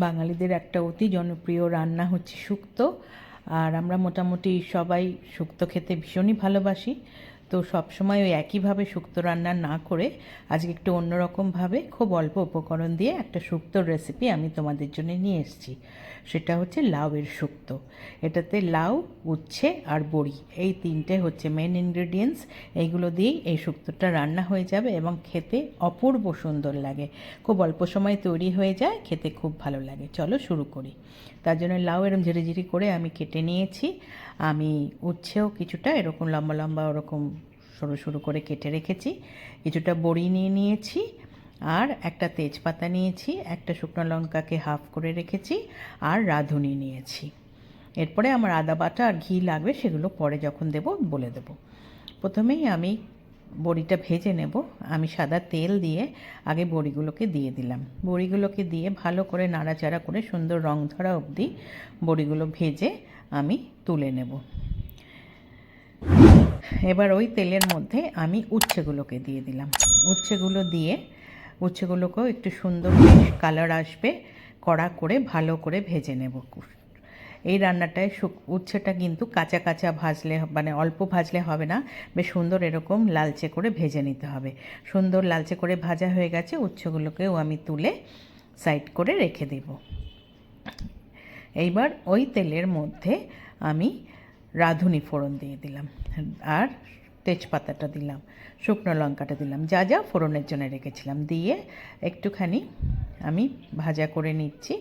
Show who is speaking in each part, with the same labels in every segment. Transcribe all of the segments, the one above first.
Speaker 1: বাঙালিদের একটা অতি জনপ্রিয় রান্না হচ্ছে শুক্তো। আর আমরা মোটামুটি সবাই শুক্তো খেতে ভীষণই ভালোবাসি। তো সবসময় ওই একইভাবে শুক্তো রান্না না করে আজকে একটু অন্যরকমভাবে খুব অল্প উপকরণ দিয়ে একটা শুক্তোর রেসিপি আমি তোমাদের জন্য নিয়ে এসেছি। সেটা হচ্ছে লাউয়ের শুক্তো। এটাতে লাউ, উচ্ছে আর বড়ি এই তিনটে হচ্ছে মেন ইনগ্রেডিয়েন্টস। এইগুলো দিয়েই এই শুক্তোটা রান্না হয়ে যাবে এবং খেতে অপূর্ব সুন্দর লাগে। খুব অল্প সময় তৈরি হয়ে যায়, খেতে খুব ভালো লাগে। চলো শুরু করি। তার জন্য লাউ এরকম ঝিরিঝিরি করে আমি কেটে নিয়েছি। আমি উচ্ছেও কিছুটা এরকম লম্বা লম্বা ওরকম সরু সরু করে কেটে রেখেছি। কিছুটা বড়ি নিয়ে নিয়েছি, আর একটা তেজপাতা নিয়েছি, একটা শুকনো লঙ্কাকে হাফ করে রেখেছি, আর রাঁধুনি নিয়েছি। এরপরে আমার আদা বাটা আর ঘি লাগবে, সেগুলো পরে যখন দেব বলে দেব। প্রথমেই আমি বড়িটা ভেজে নেব। আমি সাদা তেল দিয়ে আগে বড়িগুলোকে দিয়ে দিলাম। বড়িগুলোকে দিয়ে ভালো করে নাড়াচাড়া করে সুন্দর রং ধরা অবধি বড়িগুলো ভেজে আমি তুলে নেব। এবার ওই তেলের মধ্যে আমি উচ্ছেগুলোকে দিয়ে দিলাম। উচ্ছেগুলোকেও একটু সুন্দর কালার আসবে কড়া করে ভালো করে ভেজে নেব। এই রান্নাটায় উচ্ছেটা কিন্তু কাঁচা কাঁচা ভাজলে, মানে অল্প ভাজলে হবে না, বেশ সুন্দর এরকম লালচে করে ভেজে নিতে হবে। সুন্দর লালচে করে ভাজা হয়ে গেছে, উচ্ছেগুলোকেও আমি তুলে সাইড করে রেখে দেব। এইবার ওই তেলের মধ্যে আমি রাঁধুনি ফোড়ন দিয়ে দিলাম, আর তেজপাতাটা দিলাম, শুকনো লঙ্কাটা দিলাম, যা যা ফোড়নের জন্য রেখেছিলাম, দিয়ে একটুখানি আমি ভাজা করে নিচ্ছি।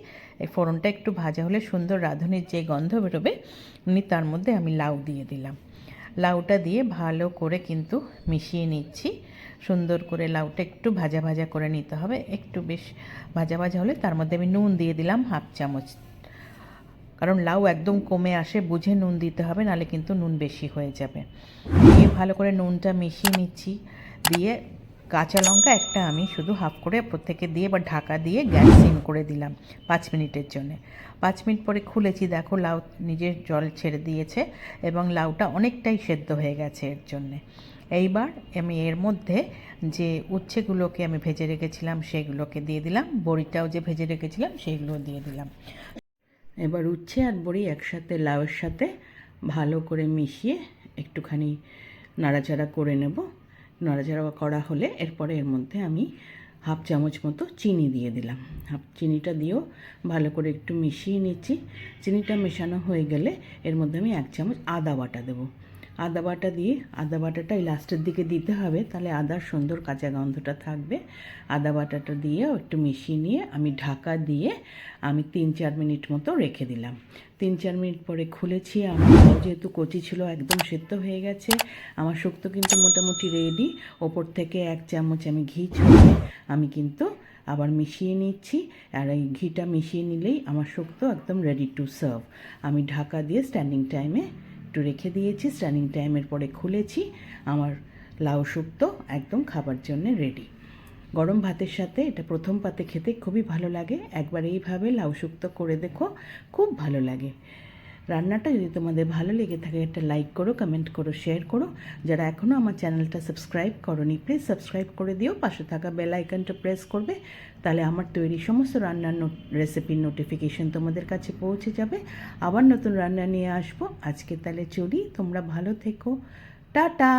Speaker 1: এই ফোড়নটা একটু ভাজা হলে সুন্দর রাঁধুনির যে গন্ধ বেরোবে, তার মধ্যে আমি লাউ দিয়ে দিলাম। লাউটা দিয়ে ভালো করে কিন্তু মিশিয়ে নিচ্ছি। সুন্দর করে লাউটা একটু ভাজা ভাজা করে নিতে হবে। একটু বেশ ভাজা ভাজা হলে তার মধ্যে আমি নুন দিয়ে দিলাম হাফ চামচ, কারণ লাউ একদম কমে আসে, বুঝে নুন দিতে হবে, নাহলে কিন্তু নুন বেশি হয়ে যাবে। দিয়ে ভালো করে নুনটা মিশিয়ে নিচ্ছি। দিয়ে কাঁচা লঙ্কা একটা আমি শুধু হাফ করে প্রত্যেকে দিয়ে বা ঢাকা দিয়ে গ্যাস সিম করে দিলাম 5 মিনিটের জন্য। 5 মিনিট পরে খুলেছি, দেখো লাউ নিজের জল ছেড়ে দিয়েছে এবং লাউটা অনেকটাই সেদ্ধ হয়ে গেছে এর জন্যে। এইবার আমি এর মধ্যে যে উচ্ছেগুলোকে আমি ভেজে রেখেছিলাম সেগুলোকে দিয়ে দিলাম, বড়িটাও যে ভেজে রেখেছিলাম সেইগুলো দিয়ে দিলাম। এবার উচ্ছে আর বড়ি একসাথে লাউয়ের সাথে ভালো করে মিশিয়ে একটুখানি নাড়াচাড়া করে নেব। নাড়াচাড়া করা হলে এরপরে এর মধ্যে আমি হাফ চামচ মতো চিনি দিয়ে দিলাম। চিনিটা দিয়েও ভালো করে একটু মিশিয়ে নিচ্ছি। চিনিটা মেশানো হয়ে গেলে এর মধ্যে আমি 1 চামচ আদা বাটা দেবো। আদা বাটা দিয়ে, আদা বাটাটা এই লাস্টের দিকে দিতে হবে, তাহলে আদার সুন্দর কাঁচা গন্ধটা থাকবে। আদা বাটাটা দিয়েও একটু মিশিয়ে নিয়ে আমি ঢাকা দিয়ে আমি 3-4 মিনিট মতো রেখে দিলাম। 3-4 মিনিট পরে খুলেছি। আমার যেহেতু কচি ছিল একদম সেদ্ধ হয়ে গেছে। আমার শুক্তো কিন্তু মোটামুটি রেডি। ওপর থেকে 1 চামচ আমি ঘি ছড়িয়ে আমি কিন্তু আবার মিশিয়ে নিচ্ছি। আর এই ঘিটা মিশিয়ে নিলেই আমার শুক্তো একদম রেডি টু সার্ভ। আমি ঢাকা দিয়ে স্ট্যান্ডিং টাইমে একটু রেখে দিয়েছি। স্ট্যান্ডিং টাইমের পরে খুলেছি। আমার লাউ শুক্তো একদম খাবার জন্য রেডি। গরম ভাতের সাথে এটা প্রথম পাতে খেতে খুবই ভালো লাগে। একবার এইভাবে লাউ শুক্তো করে দেখো, খুব ভালো লাগে। রান্নাটা যদি তোমাদের ভালো লেগে থাকে একটা লাইক করো, কমেন্ট করো, শেয়ার করো। যারা এখনও আমার চ্যানেলটা সাবস্ক্রাইব করোনি প্লিজ সাবস্ক্রাইব করে দিও। পাশে থাকা বেল আইকনটা প্রেস করবে, তাহলে আমার তৈরি সমস্ত রান্নার রেসিপির নোটিফিকেশন তোমাদের কাছে পৌঁছে যাবে। আবার নতুন রান্না নিয়ে আসবো। আজকে তাহলে চলি, তোমরা ভালো থেকো, টাটা।